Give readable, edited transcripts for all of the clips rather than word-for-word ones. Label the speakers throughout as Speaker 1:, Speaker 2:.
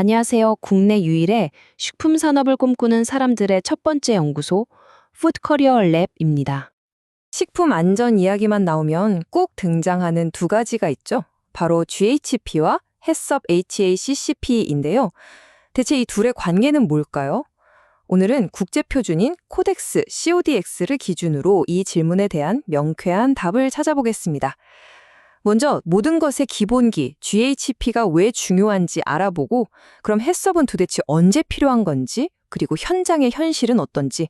Speaker 1: 안녕하세요. 국내 유일의 식품 산업을 꿈꾸는 사람들의 첫 번째 연구소, 푸드커리어 랩입니다.
Speaker 2: 식품 안전 이야기만 나오면 꼭 등장하는 두 가지가 있죠. 바로 GHP와 해썹 HACCP인데요. 대체 이 둘의 관계는 뭘까요? 오늘은 국제 표준인 코덱스 CODX를 기준으로 이 질문에 대한 명쾌한 답을 찾아보겠습니다. 먼저 모든 것의 기본기 GHP가 왜 중요한지 알아보고 그럼 해썹은 도대체 언제 필요한 건지 그리고 현장의 현실은 어떤지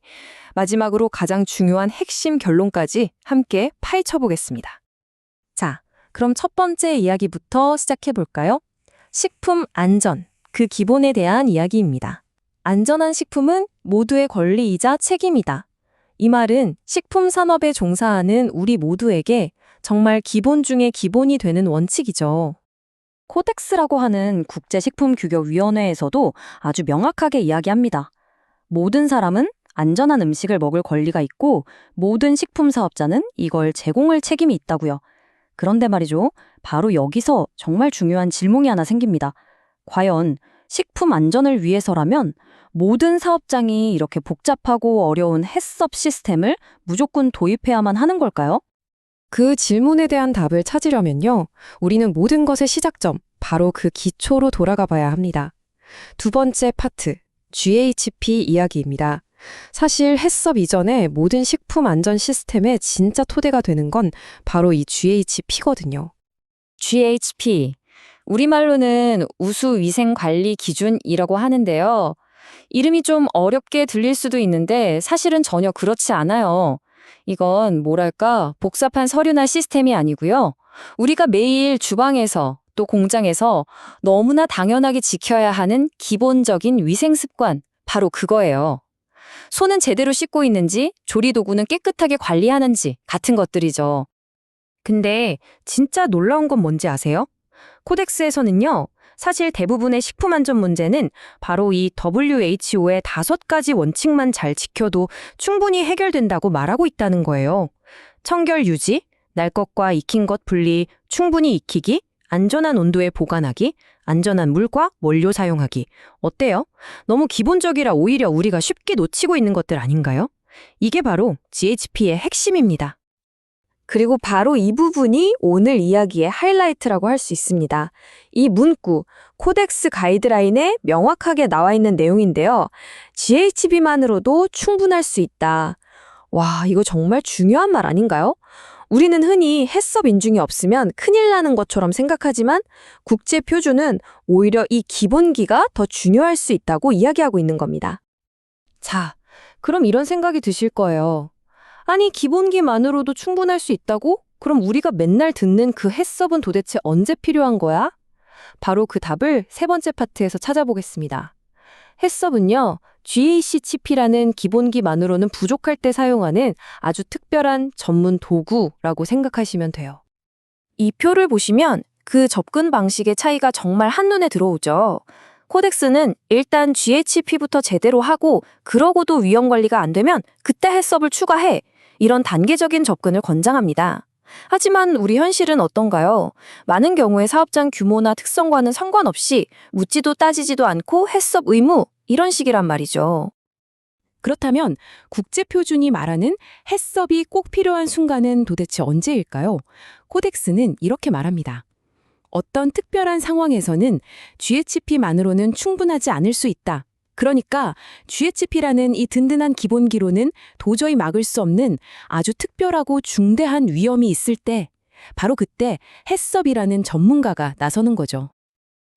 Speaker 2: 마지막으로 가장 중요한 핵심 결론까지 함께 파헤쳐 보겠습니다. 자, 그럼 첫 번째 이야기부터 시작해 볼까요? 식품 안전, 그 기본에 대한 이야기입니다. 안전한 식품은 모두의 권리이자 책임이다. 이 말은 식품 산업에 종사하는 우리 모두에게 정말 기본 중에 기본이 되는 원칙이죠. 코덱스라고 하는 국제식품규격위원회에서도 아주 명확하게 이야기합니다. 모든 사람은 안전한 음식을 먹을 권리가 있고 모든 식품 사업자는 이걸 제공할 책임이 있다고요. 그런데 말이죠. 바로 여기서 정말 중요한 질문이 하나 생깁니다. 과연 식품 안전을 위해서라면 모든 사업장이 이렇게 복잡하고 어려운 해썹 시스템을 무조건 도입해야만 하는 걸까요?
Speaker 3: 그 질문에 대한 답을 찾으려면요, 우리는 모든 것의 시작점, 바로 그 기초로 돌아가 봐야 합니다. 두 번째 파트, GHP 이야기입니다. 사실 해썹 이전에 모든 식품 안전 시스템의 진짜 토대가 되는 건 바로 이 GHP거든요.
Speaker 2: GHP, 우리말로는 우수위생관리기준이라고 하는데요. 이름이 좀 어렵게 들릴 수도 있는데 사실은 전혀 그렇지 않아요. 이건 뭐랄까 복잡한 서류나 시스템이 아니고요. 우리가 매일 주방에서 또 공장에서 너무나 당연하게 지켜야 하는 기본적인 위생 습관, 바로 그거예요. 손은 제대로 씻고 있는지, 조리도구는 깨끗하게 관리하는지 같은 것들이죠. 근데 진짜 놀라운 건 뭔지 아세요? 코덱스에서는요, 사실 대부분의 식품 안전 문제는 바로 이 WHO의 5가지 원칙만 잘 지켜도 충분히 해결된다고 말하고 있다는 거예요. 청결 유지, 날 것과 익힌 것 분리, 충분히 익히기, 안전한 온도에 보관하기, 안전한 물과 원료 사용하기. 어때요? 너무 기본적이라 오히려 우리가 쉽게 놓치고 있는 것들 아닌가요? 이게 바로 GHP의 핵심입니다. 그리고 바로 이 부분이 오늘 이야기의 하이라이트라고 할 수 있습니다. 이 문구, 코덱스 가이드라인에 명확하게 나와 있는 내용인데요. GHP만으로도 충분할 수 있다. 와, 이거 정말 중요한 말 아닌가요? 우리는 흔히 해썹 인증이 없으면 큰일 나는 것처럼 생각하지만 국제 표준은 오히려 이 기본기가 더 중요할 수 있다고 이야기하고 있는 겁니다. 자, 그럼 이런 생각이 드실 거예요. 아니, 기본기만으로도 충분할 수 있다고? 그럼 우리가 맨날 듣는 그 해썹은 도대체 언제 필요한 거야? 바로 그 답을 세 번째 파트에서 찾아보겠습니다. 해썹은요, GHCP라는 기본기만으로는 부족할 때 사용하는 아주 특별한 전문 도구라고 생각하시면 돼요. 이 표를 보시면 그 접근 방식의 차이가 정말 한눈에 들어오죠. 코덱스는 일단 GHP부터 제대로 하고 그러고도 위험 관리가 안 되면 그때 해썹을 추가해. 이런 단계적인 접근을 권장합니다. 하지만 우리 현실은 어떤가요? 많은 경우에 사업장 규모나 특성과는 상관없이 묻지도 따지지도 않고 해썹 의무 이런 식이란 말이죠.
Speaker 3: 그렇다면 국제 표준이 말하는 해썹이 꼭 필요한 순간은 도대체 언제일까요? 코덱스는 이렇게 말합니다. 어떤 특별한 상황에서는 GHP만으로는 충분하지 않을 수 있다. 그러니까 GHP라는 이 든든한 기본기로는 도저히 막을 수 없는 아주 특별하고 중대한 위험이 있을 때, 바로 그때 해썹이라는 전문가가 나서는 거죠.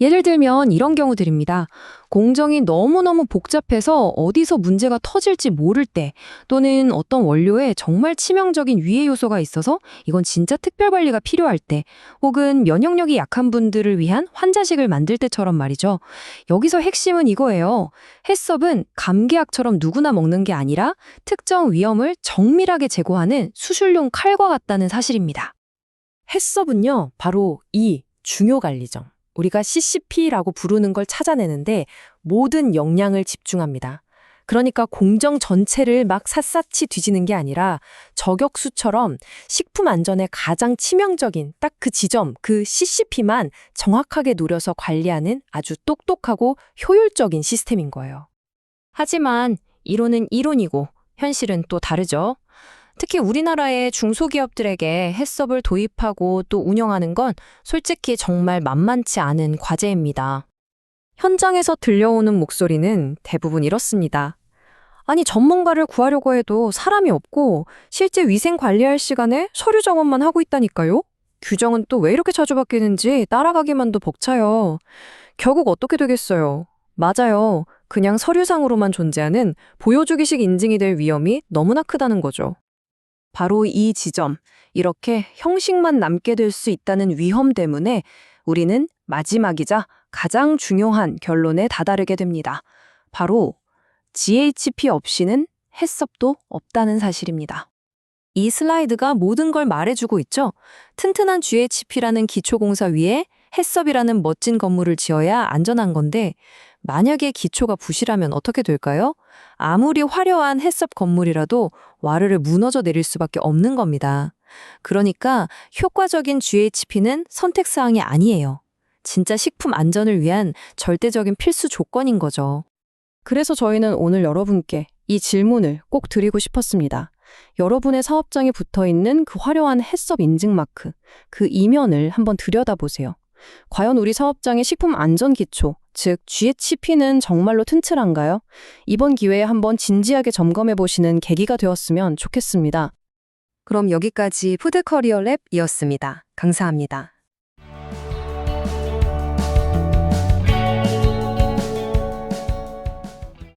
Speaker 3: 예를 들면 이런 경우들입니다. 공정이 너무너무 복잡해서 어디서 문제가 터질지 모를 때, 또는 어떤 원료에 정말 치명적인 위해 요소가 있어서 이건 진짜 특별 관리가 필요할 때, 혹은 면역력이 약한 분들을 위한 환자식을 만들 때처럼 말이죠. 여기서 핵심은 이거예요. 해썹은 감기약처럼 누구나 먹는 게 아니라 특정 위험을 정밀하게 제거하는 수술용 칼과 같다는 사실입니다. 해썹은요, 바로 이 중요 관리점, 우리가 CCP라고 부르는 걸 찾아내는데 모든 역량을 집중합니다.
Speaker 1: 그러니까 공정 전체를 막 샅샅이 뒤지는 게 아니라 저격수처럼 식품 안전에 가장 치명적인 딱 그 지점, 그 CCP만 정확하게 노려서 관리하는 아주 똑똑하고 효율적인 시스템인 거예요. 하지만 이론은 이론이고 현실은 또 다르죠. 특히 우리나라의 중소기업들에게 해썹을 도입하고 또 운영하는 건 솔직히 정말 만만치 않은 과제입니다. 현장에서 들려오는 목소리는 대부분 이렇습니다. 아니, 전문가를 구하려고 해도 사람이 없고 실제 위생 관리할 시간에 서류 작업만 하고 있다니까요? 규정은 또 왜 이렇게 자주 바뀌는지 따라가기만도 벅차요. 결국 어떻게 되겠어요? 맞아요. 그냥 서류상으로만 존재하는 보여주기식 인증이 될 위험이 너무나 크다는 거죠. 바로 이 지점, 이렇게 형식만 남게 될 수 있다는 위험 때문에 우리는 마지막이자 가장 중요한 결론에 다다르게 됩니다. 바로 GHP 없이는 해썹도 없다는 사실입니다. 이 슬라이드가 모든 걸 말해주고 있죠. 튼튼한 GHP라는 기초공사 위에 해썹이라는 멋진 건물을 지어야 안전한 건데 만약에 기초가 부실하면 어떻게 될까요? 아무리 화려한 해썹 건물이라도 와르르 무너져 내릴 수밖에 없는 겁니다. 그러니까 효과적인 GHP는 선택사항이 아니에요. 진짜 식품 안전을 위한 절대적인 필수 조건인 거죠.
Speaker 4: 그래서 저희는 오늘 여러분께 이 질문을 꼭 드리고 싶었습니다. 여러분의 사업장에 붙어 있는 그 화려한 해썹 인증 마크, 그 이면을 한번 들여다보세요. 과연 우리 사업장의 식품 안전 기초, 즉 GHP는 정말로 튼튼한가요? 이번 기회에 한번 진지하게 점검해 보시는 계기가 되었으면 좋겠습니다.
Speaker 1: 그럼 여기까지 푸드커리어 랩이었습니다. 감사합니다.